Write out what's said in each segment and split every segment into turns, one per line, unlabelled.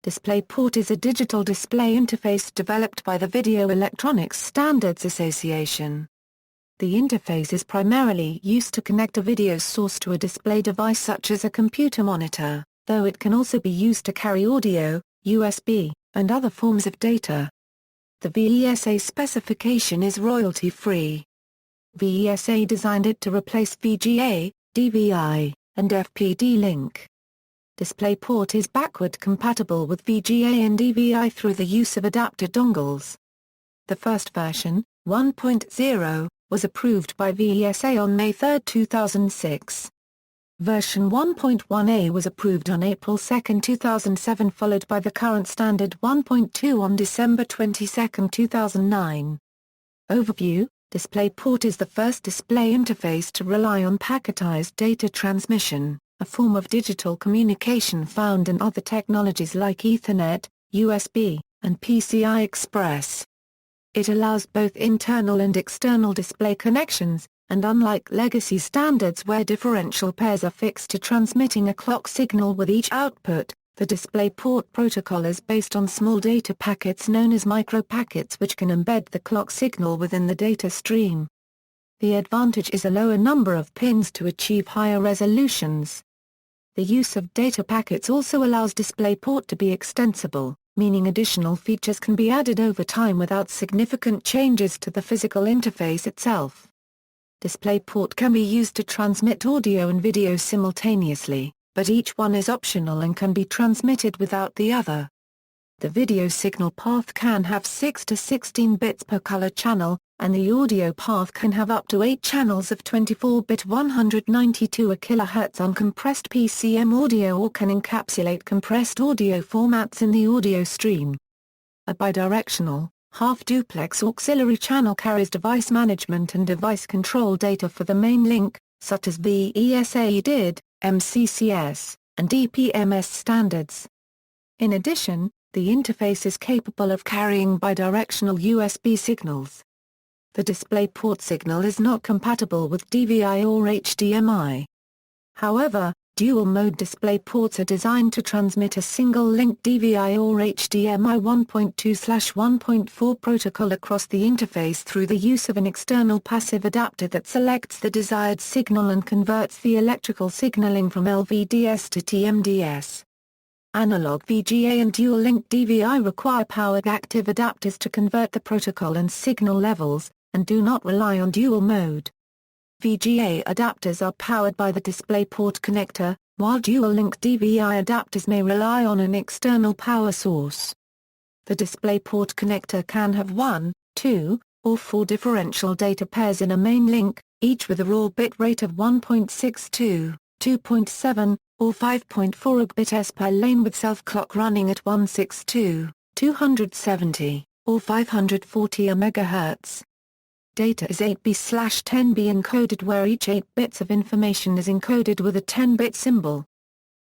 DisplayPort is a digital display interface developed by the Video Electronics Standards Association. The interface is primarily used to connect a video source to a display device such as a computer monitor, though it can also be used to carry audio, USB, and other forms of data. The VESA specification is royalty-free. VESA designed it to replace VGA, DVI, and FPD-Link. DisplayPort is backward compatible with VGA and DVI through the use of adapter dongles. The first version, 1.0, was approved by VESA on May 3, 2006. Version 1.1a was approved on April 2, 2007, followed by the current standard 1.2 on December 22, 2009. Overview: DisplayPort is the first display interface to rely on packetized data transmission, a form of digital communication found in other technologies like Ethernet, USB, and PCI Express. It allows both internal and external display connections, and unlike legacy standards where differential pairs are fixed to transmitting a clock signal with each output, the DisplayPort protocol is based on small data packets known as micropackets which can embed the clock signal within the data stream. The advantage is a lower number of pins to achieve higher resolutions. The use of data packets also allows DisplayPort to be extensible, meaning additional features can be added over time without significant changes to the physical interface itself. DisplayPort can be used to transmit audio and video simultaneously, but each one is optional and can be transmitted without the other. The video signal path can have 6 to 16 bits per color channel, and the audio path can have up to 8 channels of 24-bit 192 kHz uncompressed PCM audio or can encapsulate compressed audio formats in the audio stream. A bidirectional, half-duplex auxiliary channel carries device management and device control data for the main link, such as VESA DID, MCCS, and DPMS standards. In addition, the interface is capable of carrying bidirectional USB signals. The DisplayPort signal is not compatible with DVI or HDMI. However, dual-mode DisplayPorts are designed to transmit a single-link DVI or HDMI 1.2/1.4 protocol across the interface through the use of an external passive adapter that selects the desired signal and converts the electrical signaling from LVDS to TMDS. Analog VGA and dual-link DVI require power-active adapters to convert the protocol and signal levels, and do not rely on dual-mode. VGA adapters are powered by the DisplayPort connector, while dual-link DVI adapters may rely on an external power source. The DisplayPort connector can have 1, 2, or 4 differential data pairs in a main link, each with a raw bit rate of 1.62, 2.7, or 5.4 Gbps per lane with self-clock running at 162, 270, or 540 MHz. Data is 8B/10B encoded where each 8 bits of information is encoded with a 10-bit symbol.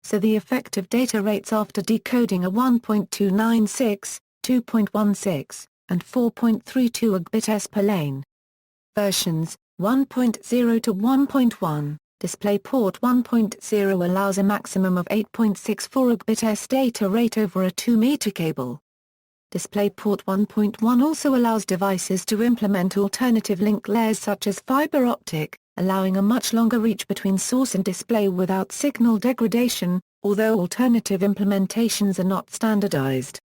So the effective data rates after decoding are 1.296, 2.16, and 4.32 Gbps per lane. Versions 1.0 to 1.1. DisplayPort 1.0 allows a maximum of 8.64 Gbps data rate over a 2-meter cable. DisplayPort 1.1 also allows devices to implement alternative link layers such as fiber optic, allowing a much longer reach between source and display without signal degradation, although alternative implementations are not standardized.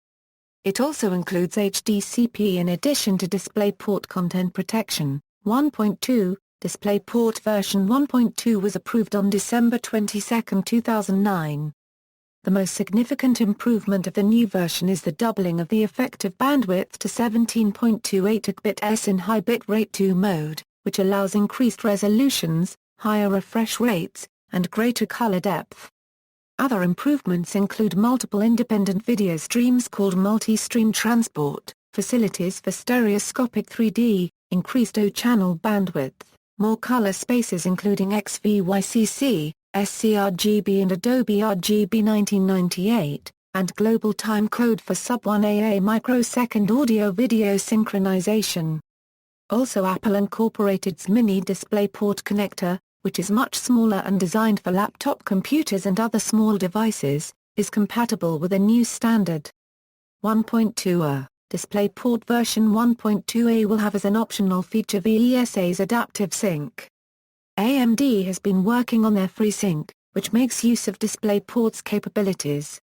It also includes HDCP in addition to DisplayPort content protection. 1.2 DisplayPort version 1.2 was approved on December 22, 2009. The most significant improvement of the new version is the doubling of the effective bandwidth to 17.28 Gbps in high bitrate 2 mode, which allows increased resolutions, higher refresh rates, and greater color depth. Other improvements include multiple independent video streams called multi-stream transport, facilities for stereoscopic 3D, increased O-channel bandwidth, more color spaces including XVYCC, sCRGB and Adobe RGB 1998, and global time code for sub-1 AA microsecond audio-video synchronization. Also, Apple incorporated its mini DisplayPort connector, which is much smaller and designed for laptop computers and other small devices, is compatible with a new standard. 1.2a, DisplayPort version 1.2a will have as an optional feature VESA's adaptive sync. AMD has been working on their FreeSync, which makes use of DisplayPort's capabilities.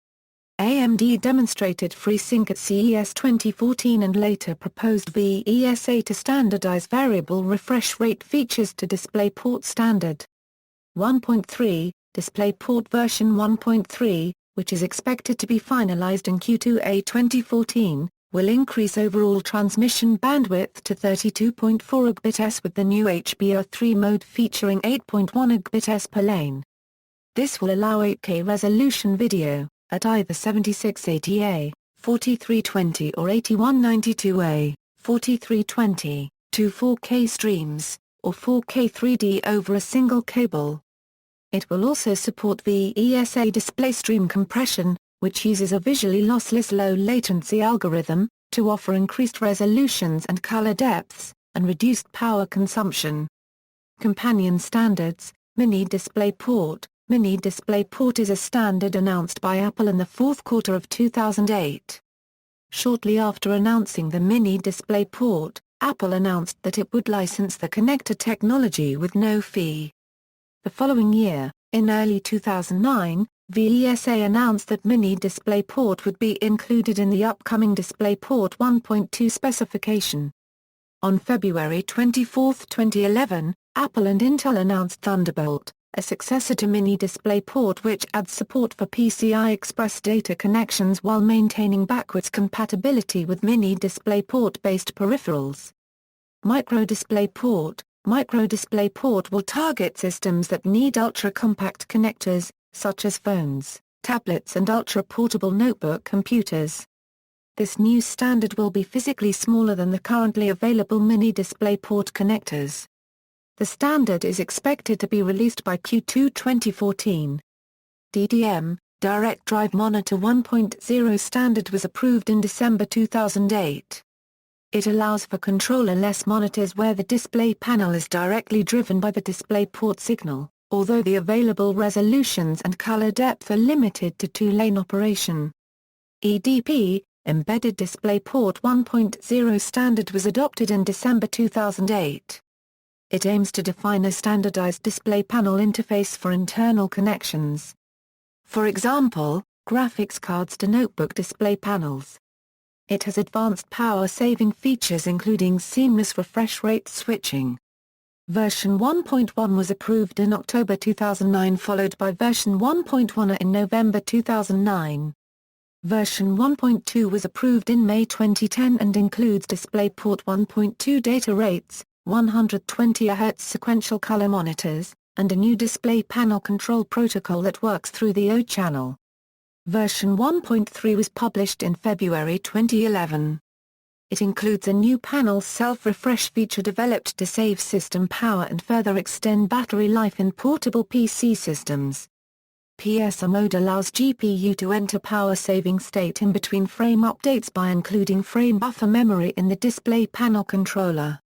AMD demonstrated FreeSync at CES 2014 and later proposed VESA to standardize variable refresh rate features to DisplayPort standard. 1.3, DisplayPort version 1.3, which is expected to be finalized in Q2A 2014, will increase overall transmission bandwidth to 32.4 Gbps with the new HBR3 mode featuring 8.1 Gbps per lane. This will allow 8K resolution video, at either 7680A, 4320 or 8192A, 4320, to 4K streams, or 4K 3D over a single cable. It will also support VESA display stream compression, which uses a visually lossless low-latency algorithm, to offer increased resolutions and color depths, and reduced power consumption. Companion standards, Mini DisplayPort. Mini DisplayPort is a standard announced by Apple in the fourth quarter of 2008. Shortly after announcing the Mini DisplayPort, Apple announced that it would license the connector technology with no fee. The following year, in early 2009, VESA announced that Mini DisplayPort would be included in the upcoming DisplayPort 1.2 specification. On February 24, 2011, Apple and Intel announced Thunderbolt, a successor to Mini DisplayPort which adds support for PCI Express data connections while maintaining backwards compatibility with Mini DisplayPort-based peripherals. Micro DisplayPort. Micro DisplayPort will target systems that need ultra-compact connectors, such as phones, tablets and ultra-portable notebook computers. This new standard will be physically smaller than the currently available Mini DisplayPort connectors. The standard is expected to be released by Q2 2014. DDM, Direct Drive Monitor 1.0 standard was approved in December 2008. It allows for controller-less monitors where the display panel is directly driven by the DisplayPort signal, although the available resolutions and color depth are limited to two-lane operation. EDP, Embedded DisplayPort 1.0 standard was adopted in December 2008. It aims to define a standardized display panel interface for internal connections. For example, graphics cards to notebook display panels. It has advanced power-saving features including seamless refresh rate switching. Version 1.1 was approved in October 2009 followed by version 1.1 in November 2009. Version 1.2 was approved in May 2010 and includes DisplayPort 1.2 data rates, 120 Hz sequential color monitors, and a new display panel control protocol that works through the O channel. Version 1.3 was published in February 2011. It includes a new panel self-refresh feature developed to save system power and further extend battery life in portable PC systems. VESA mode allows GPU to enter power-saving state in between frame updates by including frame buffer memory in the display panel controller.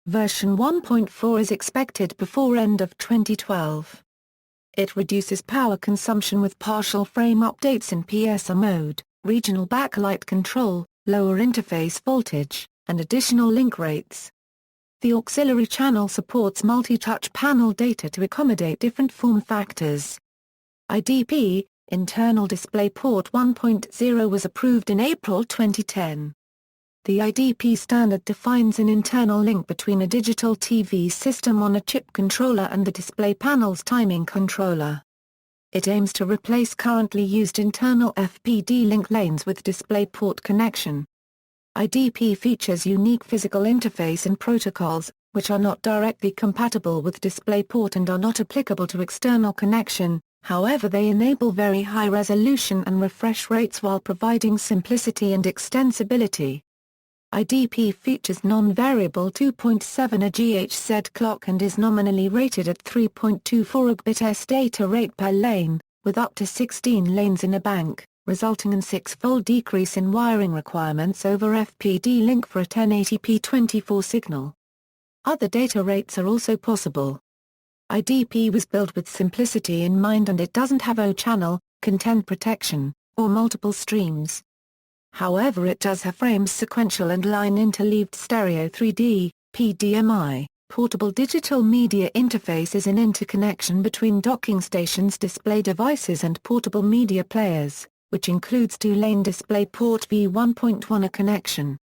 Version 1.4 is expected before end of 2012. It reduces power consumption with partial frame updates in VESA mode, regional backlight control, lower interface voltage, and additional link rates. The auxiliary channel supports multi-touch panel data to accommodate different form factors. IDP, Internal DisplayPort 1.0 was approved in April 2010. The IDP standard defines an internal link between a digital TV system on a chip controller and the display panel's timing controller. It aims to replace currently used internal FPD link lanes with DisplayPort connection. IDP features unique physical interface and protocols, which are not directly compatible with DisplayPort and are not applicable to external connection, however they enable very high resolution and refresh rates while providing simplicity and extensibility. IDP features non-variable 2.7 GHz clock and is nominally rated at 3.24 Gbps data rate per lane, with up to 16 lanes in a bank, resulting in 6-fold decrease in wiring requirements over FPD link for a 1080p 24 signal. Other data rates are also possible. IDP was built with simplicity in mind and it doesn't have O channel, content protection, or multiple streams. However, it does have frames sequential and line interleaved stereo 3D, PDMI. Portable digital media interface is an interconnection between docking stations, display devices and portable media players, which includes two-lane DisplayPort v1.1 connection.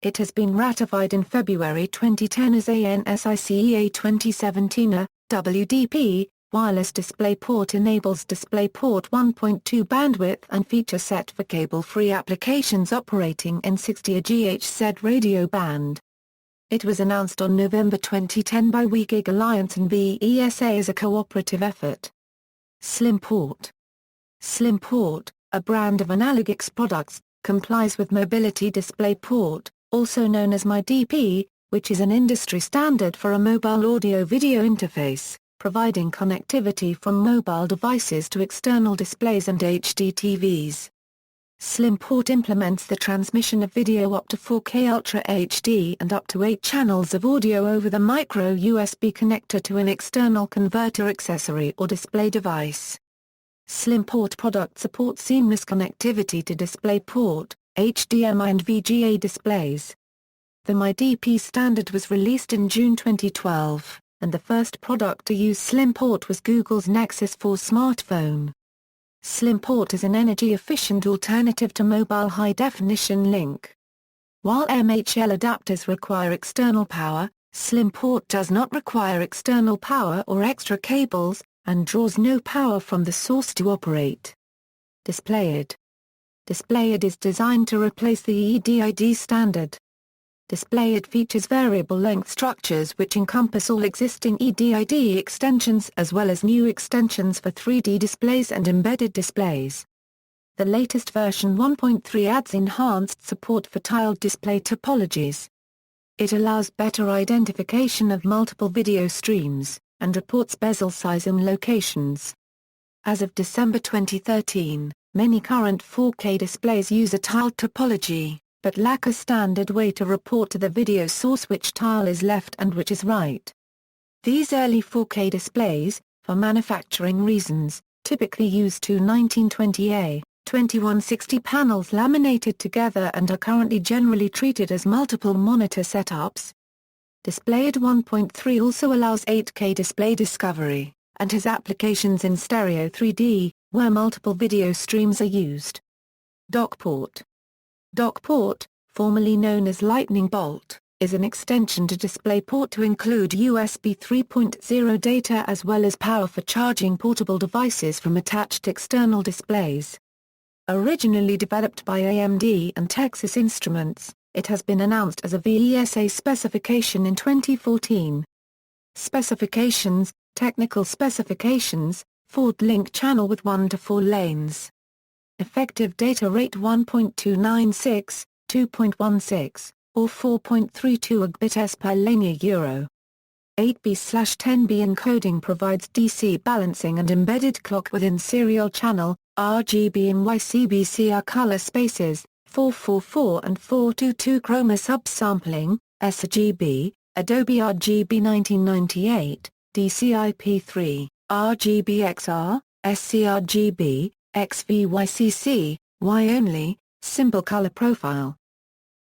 It has been ratified in February 2010 as ANSICEA 2017 WDP. Wireless DisplayPort enables DisplayPort 1.2 bandwidth and feature set for cable-free applications operating in 60 GHz radio band. It was announced on November 2010 by WeGig Alliance and VESA as a cooperative effort. SlimPort. SlimPort, a brand of Analogix products, complies with Mobility DisplayPort, also known as MyDP, which is an industry standard for a mobile audio-video interface, providing connectivity from mobile devices to external displays and HD TVs. SlimPort implements the transmission of video up to 4K Ultra HD and up to 8 channels of audio over the micro USB connector to an external converter accessory or display device. SlimPort products support seamless connectivity to DisplayPort, HDMI and VGA displays. The MyDP standard was released in June 2012, and the first product to use SlimPort was Google's Nexus 4 smartphone. SlimPort is an energy-efficient alternative to mobile high-definition link. While MHL adapters require external power, SlimPort does not require external power or extra cables, and draws no power from the source to operate. DisplayPort. DisplayPort is designed to replace the EDID standard. DisplayPort features variable length structures which encompass all existing EDID extensions as well as new extensions for 3D displays and embedded displays. The latest version 1.3 adds enhanced support for tiled display topologies. It allows better identification of multiple video streams, and reports bezel size and locations. As of December 2013, many current 4K displays use a tiled topology, but lack a standard way to report to the video source which tile is left and which is right. These early 4K displays, for manufacturing reasons, typically use two 1920A, 2160 panels laminated together and are currently generally treated as multiple monitor setups. DisplayPort 1.3 also allows 8K display discovery, and has applications in stereo 3D, where multiple video streams are used. DockPort. DockPort, formerly known as Lightning Bolt, is an extension to DisplayPort to include USB 3.0 data as well as power for charging portable devices from attached external displays. Originally developed by AMD and Texas Instruments, it has been announced as a VESA specification in 2014. Specifications: Technical specifications, forward link channel with 1 to 4 lanes. Effective data rate 1.296, 2.16, or 4.32 Gbps per lane Euro. 8B/10B encoding provides DC balancing and embedded clock within serial channel, RGB and YCBCR color spaces, 444 and 422 chroma subsampling, sRGB, Adobe RGB 1998, DCI-P3, RGBXR, sCRGB, XVYCC, Y only, symbol color profile.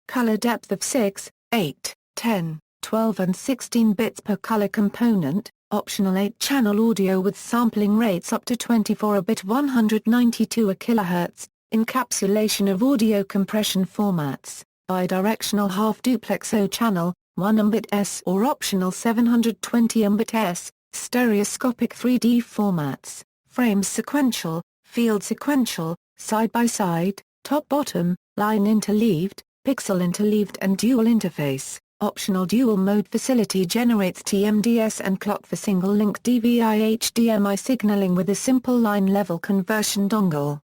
Color depth of 6, 8, 10, 12 and 16 bits per color component, optional 8-channel audio with sampling rates up to 24 bit 192 kHz, encapsulation of audio compression formats, bidirectional half-duplex O-channel, 1 Mbit S or optional 720 Mbit S, stereoscopic 3D formats, frames sequential, field sequential, side-by-side, top-bottom, line interleaved, pixel interleaved and dual interface. Optional dual mode facility generates TMDS and clock for single-link DVI HDMI signaling with a simple line-level conversion dongle.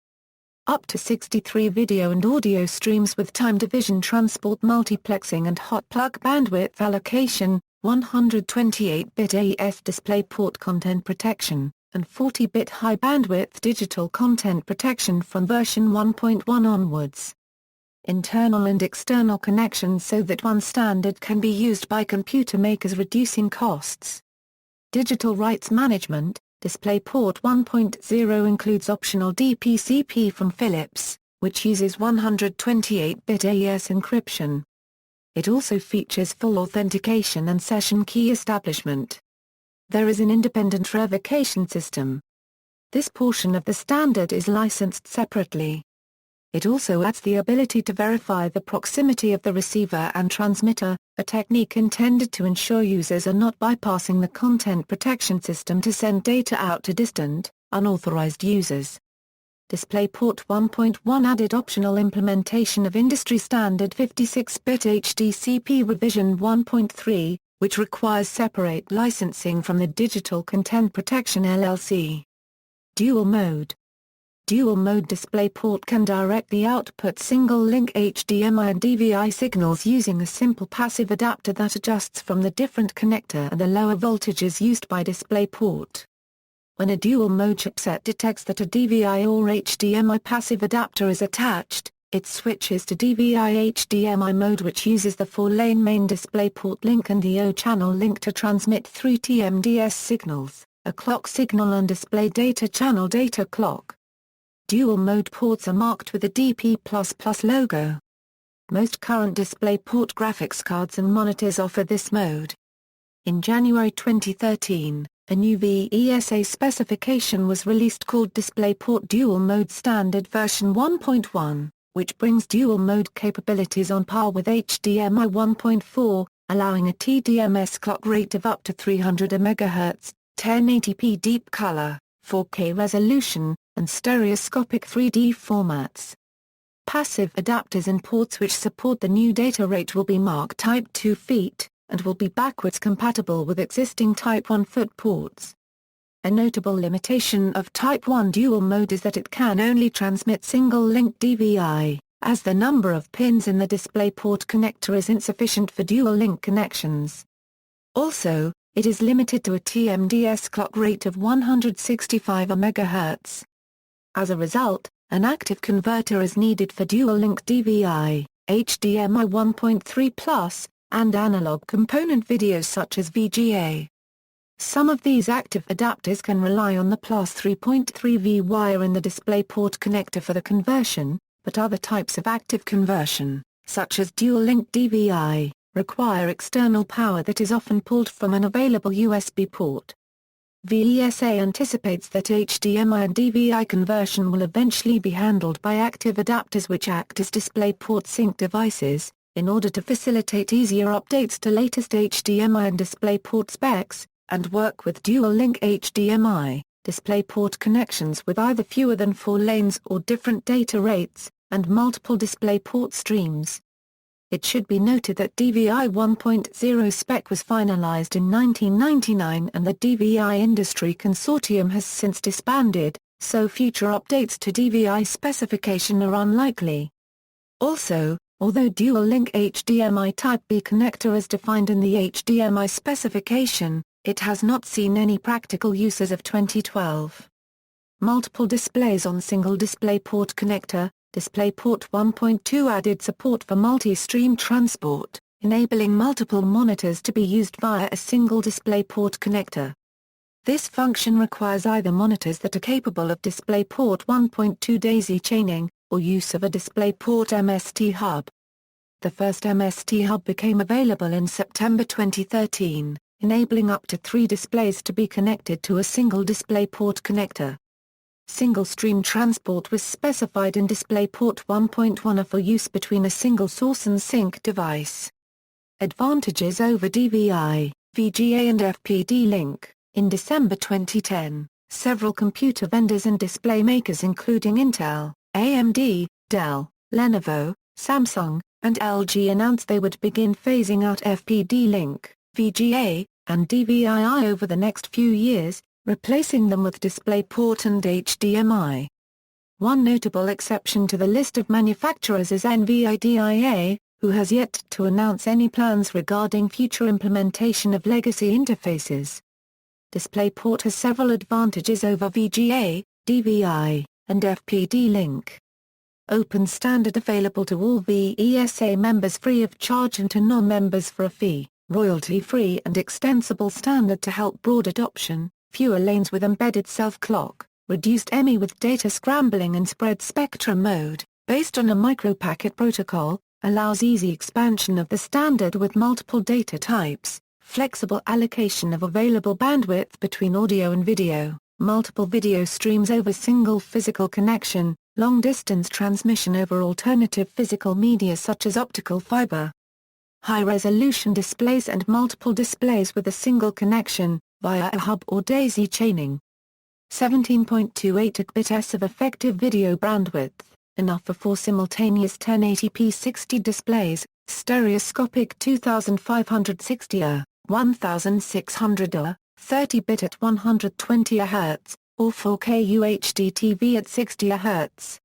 Up to 63 video and audio streams with time division transport multiplexing and hot plug bandwidth allocation, 128-bit AF DisplayPort content protection, and 40-bit high bandwidth digital content protection from version 1.1 onwards. Internal and external connections so that one standard can be used by computer makers, reducing costs. Digital rights management. DisplayPort 1.0 includes optional DPCP from Philips, which uses 128-bit AES encryption. It also features full authentication and session key establishment. There is an independent revocation system. This portion of the standard is licensed separately. It also adds the ability to verify the proximity of the receiver and transmitter, a technique intended to ensure users are not bypassing the content protection system to send data out to distant, unauthorized users. DisplayPort 1.1 added optional implementation of industry standard 56-bit HDCP revision 1.3, which requires separate licensing from the Digital Content Protection LLC. Dual Mode. Dual Mode DisplayPort can directly output single-link HDMI and DVI signals using a simple passive adapter that adjusts from the different connector and the lower voltages used by DisplayPort. When a dual-mode chipset detects that a DVI or HDMI passive adapter is attached, it switches to DVI HDMI mode, which uses the 4-lane main DisplayPort link and the O-channel link to transmit 3 TMDS signals, a clock signal and display data channel data clock. Dual-mode ports are marked with a DP++ logo. Most current DisplayPort graphics cards and monitors offer this mode. In January 2013, a new VESA specification was released called DisplayPort Dual Mode Standard version 1.1, which brings dual-mode capabilities on par with HDMI 1.4, allowing a TDMS clock rate of up to 300 MHz, 1080p deep color, 4K resolution, and stereoscopic 3D formats. Passive adapters and ports which support the new data rate will be marked Type 2 feet, and will be backwards compatible with existing Type 1 foot ports. A notable limitation of Type 1 dual mode is that it can only transmit single-link DVI, as the number of pins in the DisplayPort connector is insufficient for dual-link connections. Also, it is limited to a TMDS clock rate of 165 MHz. As a result, an active converter is needed for dual-link DVI, HDMI 1.3+, and analog component videos such as VGA. Some of these active adapters can rely on the +3.3V wire in the DisplayPort connector for the conversion, but other types of active conversion, such as dual-link DVI, require external power that is often pulled from an available USB port. VESA anticipates that HDMI and DVI conversion will eventually be handled by active adapters which act as DisplayPort sync devices, in order to facilitate easier updates to latest HDMI and DisplayPort specs, and work with dual-link HDMI, DisplayPort connections with either fewer than 4 lanes or different data rates, and multiple DisplayPort streams. It should be noted that DVI 1.0 spec was finalized in 1999 and the DVI industry consortium has since disbanded, so future updates to DVI specification are unlikely. Also, although dual-link HDMI Type B connector is defined in the HDMI specification, it has not seen any practical use as of 2012. Multiple displays on single DisplayPort connector. DisplayPort 1.2 added support for multi-stream transport, enabling multiple monitors to be used via a single DisplayPort connector. This function requires either monitors that are capable of DisplayPort 1.2 daisy chaining, or use of a DisplayPort MST hub. The first MST hub became available in September 2013, enabling up to 3 displays to be connected to a single DisplayPort connector. Single-stream transport was specified in DisplayPort 1.1 for use between a single source and sync device. Advantages over DVI, VGA and FPD link. In December 2010, several computer vendors and display makers including Intel, AMD, Dell, Lenovo, Samsung, and LG announced they would begin phasing out FPD link, VGA, and DVI over the next few years, replacing them with DisplayPort and HDMI. One notable exception to the list of manufacturers is NVIDIA, who has yet to announce any plans regarding future implementation of legacy interfaces. DisplayPort has several advantages over VGA, DVI, and FPD link. Open standard available to all VESA members free of charge and to non-members for a fee, royalty-free and extensible standard to help broad adoption. fewer lanes with embedded self-clock, reduced ME with data scrambling and spread spectrum mode, based on a micropacket protocol, allows easy expansion of the standard with multiple data types, flexible allocation of available bandwidth between audio and video, multiple video streams over single physical connection, long-distance transmission over alternative physical media such as optical fiber. High-resolution displays and multiple displays with a single connection, via a hub or daisy chaining. 17.28 Gbps of effective video bandwidth, enough for 4 simultaneous 1080p 60 displays, stereoscopic 2560 1600 30-bit at 120 Hz, or 4K UHD TV at 60 Hz.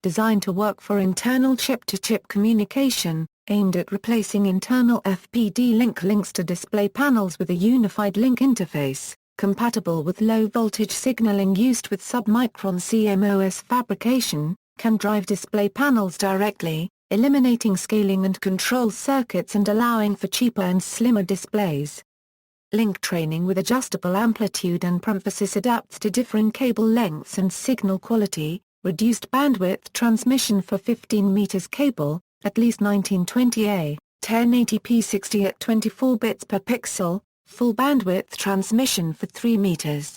Designed to work for internal chip-to-chip communication, aimed at replacing internal FPD links to display panels with a unified link interface, compatible with low-voltage signaling used with submicron CMOS fabrication, can drive display panels directly, eliminating scaling and control circuits and allowing for cheaper and slimmer displays. Link training with adjustable amplitude and emphasis adapts to differing cable lengths and signal quality, reduced bandwidth transmission for 15 meters cable, at least 1920A, 1080p 60 at 24 bits per pixel, full bandwidth transmission for 3 meters.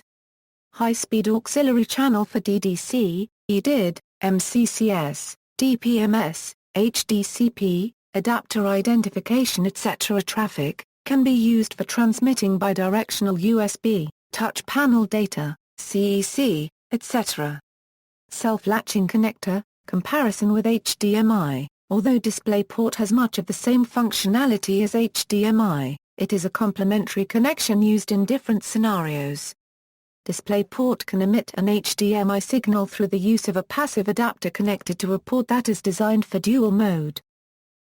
High-speed auxiliary channel for DDC, EDID, MCCS, DPMS, HDCP, adapter identification etc. traffic, can be used for transmitting bidirectional USB, touch panel data, CEC, etc. Self-latching connector, comparison with HDMI. Although DisplayPort has much of the same functionality as HDMI, it is a complementary connection used in different scenarios. DisplayPort can emit an HDMI signal through the use of a passive adapter connected to a port that is designed for dual mode.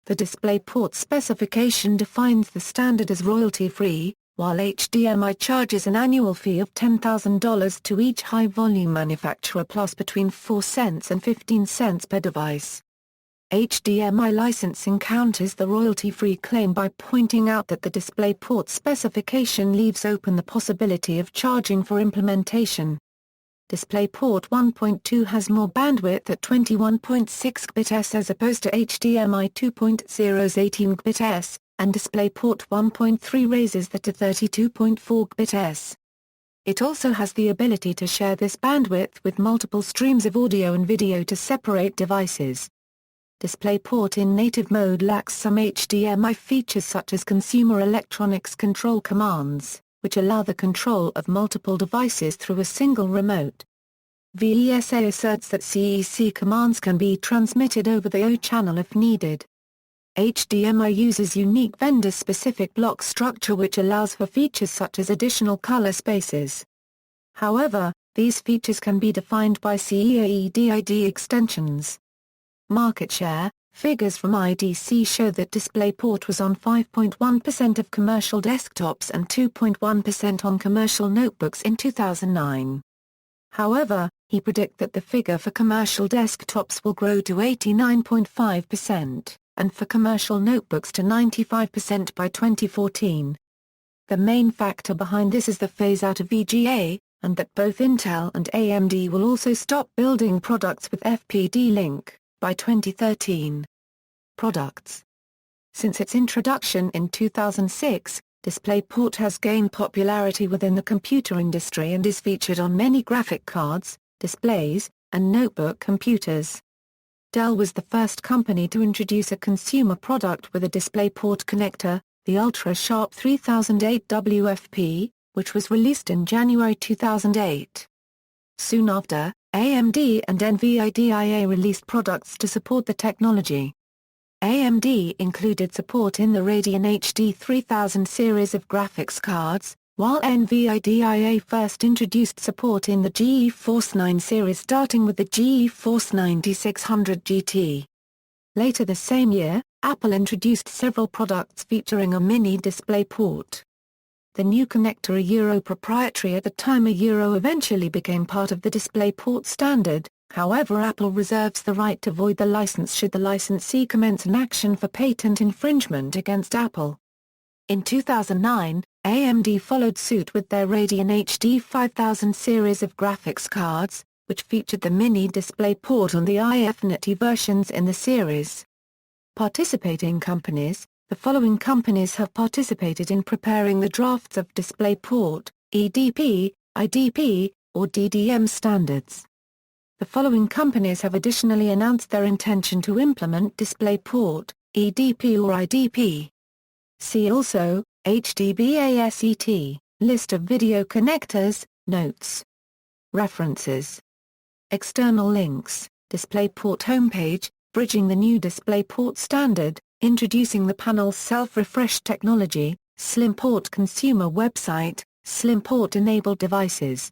The DisplayPort specification defines the standard as royalty-free, while HDMI charges an annual fee of $10,000 to each high-volume manufacturer plus between 4 cents and 15 cents per device. HDMI licensing counters the royalty-free claim by pointing out that the DisplayPort specification leaves open the possibility of charging for implementation. DisplayPort 1.2 has more bandwidth at 21.6 Gbps as opposed to HDMI 2.0's 18 Gbps, and DisplayPort 1.3 raises that to 32.4 Gbps. It also has the ability to share this bandwidth with multiple streams of audio and video to separate devices. DisplayPort in native mode lacks some HDMI features such as consumer electronics control commands, which allow the control of multiple devices through a single remote. VESA asserts that CEC commands can be transmitted over the O channel if needed. HDMI uses unique vendor-specific block structure which allows for features such as additional color spaces. However, these features can be defined by CEAEDID extensions. Market share figures from IDC show that DisplayPort was on 5.1% of commercial desktops and 2.1% on commercial notebooks in 2009. However, he predicts that the figure for commercial desktops will grow to 89.5%, and for commercial notebooks to 95% by 2014. The main factor behind this is the phase-out of VGA, and that both Intel and AMD will also stop building products with FPD link by 2013. Products. Since its introduction in 2006, DisplayPort has gained popularity within the computer industry and is featured on many graphic cards, displays, and notebook computers. Dell was the first company to introduce a consumer product with a DisplayPort connector, the Ultra-Sharp 3008 WFP, which was released in January 2008. Soon after, AMD and NVIDIA released products to support the technology. AMD included support in the Radeon HD 3000 series of graphics cards, while NVIDIA first introduced support in the GeForce 9 series starting with the GeForce 9600 GT. Later the same year, Apple introduced several products featuring a mini DisplayPort. The new connector proprietary at the time eventually became part of the DisplayPort standard, however Apple reserves the right to void the license should the licensee commence an action for patent infringement against Apple. In 2009, AMD followed suit with their Radeon HD 5000 series of graphics cards, which featured the mini DisplayPort on the IFNT versions in the series. Participating companies: the following companies have participated in preparing the drafts of DisplayPort, EDP, IDP, or DDM standards. The following companies have additionally announced their intention to implement DisplayPort, EDP or IDP. See also, HDBaSET, List of video connectors, Notes. References. External links, DisplayPort homepage, bridging the new DisplayPort standard, introducing the panel's self-refresh technology, SlimPort consumer website, SlimPort-enabled devices.